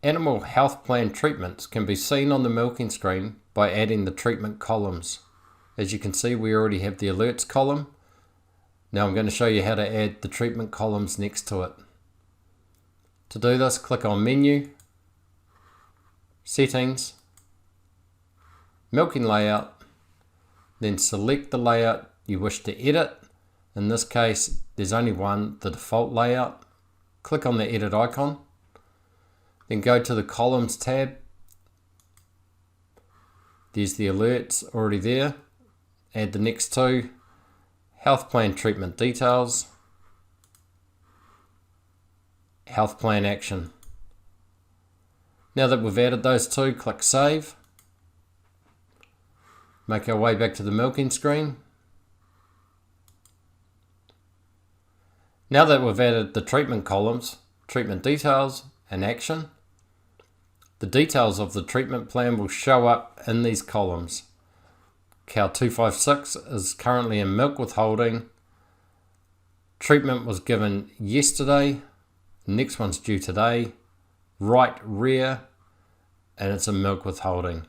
Animal health plan treatments can be seen on the milking screen by adding the treatment columns. As you can see, we already have the alerts column. Now I'm going to show you how to add the treatment columns next to it. To do this, click on Menu, Settings, Milking Layout, then select the layout you wish to edit. In this case, there's only one, the default layout. Click on the edit icon, then go to the Columns tab. There's the alerts already there. Add the next two, Health Plan Treatment Details, Health Plan Action. Now that we've added those two, click Save. Make our way back to the milking screen. Now that we've added the treatment columns, treatment details and action, the details of the treatment plan will show up in these columns. Cow 256 is currently in milk withholding. Treatment was given yesterday. The next one's due today. Right rear, and it's in milk withholding.